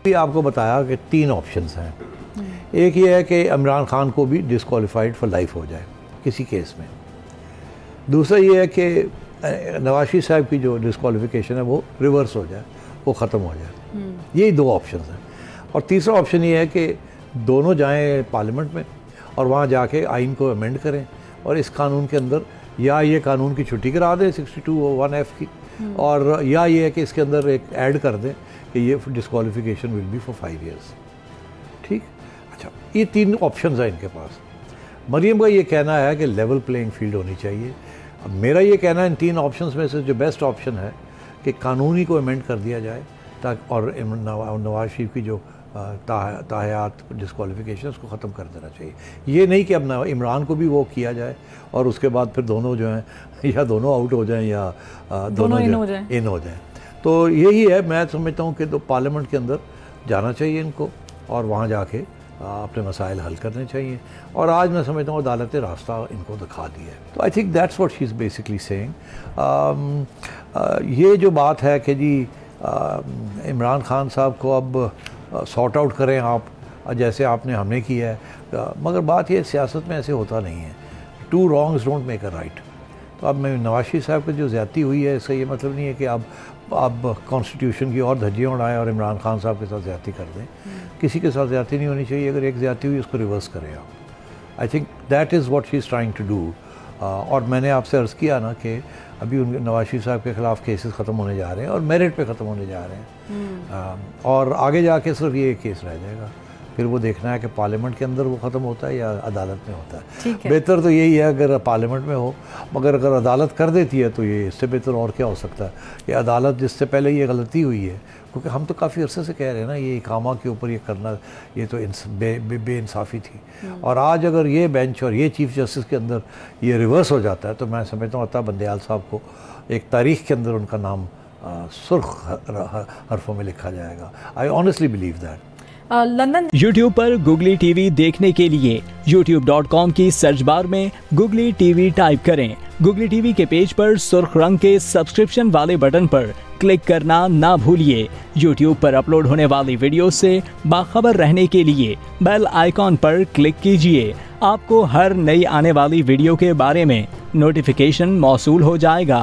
भी आपको बताया कि 3 ऑप्शंस हैं। एक ये है कि इमरान खान को भी डिस्क्वालीफाइड फॉर लाइफ हो जाए किसी केस में। दूसरा ये है कि नवाज शरीफ साहब की जो डिस्क्वालिफिकेशन है वो रिवर्स हो जाए, वो ख़त्म हो जाए। यही 2 ऑप्शंस हैं। और तीसरा ऑप्शन ये है कि दोनों जाएं पार्लियामेंट में और वहाँ जाके आइन को अमेंड करें और इस कानून के अंदर या ये कानून की छुट्टी करा दें 62(1)(f) की, और या ये है कि इसके अंदर एक ऐड कर दें कि ये disqualification will be for 5 years. ठीक, अच्छा, ये 3 ऑप्शंस हैं इनके पास। मरीम का ये कहना है कि लेवल प्लेइंग फील्ड होनी चाहिए। अब मेरा ये कहना है इन 3 ऑप्शंस में से जो बेस्ट ऑप्शन है कि कानूनी को अमेंड कर दिया जाए ताकि और नवाज शरीफ की जो ताहयात डिस्क्वालिफिकेशन उसको ख़त्म कर देना चाहिए। ये नहीं कि अब इमरान को भी वो किया जाए और उसके बाद फिर दोनों जो हैं या दोनों आउट हो जाएं या दोनों इन हो जाएं। तो यही है, मैं समझता हूँ कि तो पार्लियामेंट के अंदर जाना चाहिए इनको और वहाँ जाके अपने मसाइल हल करने चाहिए। और आज मैं समझता हूँ अदालत ने रास्ता इनको दिखा दिया है। तो I think that's what she is basically saying. ये जो बात है कि जी इमरान खान साहब को अब सॉर्ट आउट करें आप, जैसे आपने हमने किया है, मगर बात ये सियासत में ऐसे होता नहीं है। 2 wrongs don't make a right. तो अब मैं नवाज शरीफ साहब की जो ज़्यादती हुई है इसका ये मतलब नहीं है कि आप कॉन्स्टिट्यूशन की और धज्जियाँ उड़ाएं और इमरान खान साहब के साथ ज़्यादती कर दें। किसी के साथ ज़्यादती नहीं होनी चाहिए। अगर एक ज़्यादती हुई उसको रिवर्स करें आप। I think that is what she is trying to do. और मैंने आपसे अर्ज़ किया ना कि अभी उनके नवाज शरीफ साहब के ख़िलाफ़ केसेस ख़त्म होने जा रहे हैं और मेरिट पे ख़त्म होने जा रहे हैं। और आगे जाके सिर्फ ये केस रह जाएगा। फिर वो देखना है कि पार्लियामेंट के अंदर वो ख़त्म होता है या अदालत में होता है। बेहतर तो यही है अगर पार्लियामेंट में हो, मगर अगर अदालत कर देती है तो ये इससे बेहतर और क्या हो सकता है कि अदालत जिससे पहले ये गलती हुई है, क्योंकि हम तो काफ़ी अरसे से कह रहे हैं ना ये इकामा के ऊपर ये करना ये तो बेइंसाफ़ी थी। और आज अगर ये बेंच और ये चीफ़ जस्टिस के अंदर ये रिवर्स हो जाता है तो मैं समझता हूँ अता बंदयाल साहब को एक तारीख़ के अंदर उनका नाम सुर्ख हरफों में लिखा जाएगा। I honestly believe that. London YouTube पर गुगली टीवी देखने के लिए youtube.com की सर्च बार में गुगली टीवी टाइप करें। गुगली टीवी के पेज पर सुर्ख रंग के सब्सक्रिप्शन वाले बटन पर क्लिक करना ना भूलिए। YouTube पर अपलोड होने वाली वीडियो से बाखबर रहने के लिए बेल आइकॉन पर क्लिक कीजिए। आपको हर नई आने वाली वीडियो के बारे में नोटिफिकेशन मौसूल हो जाएगा।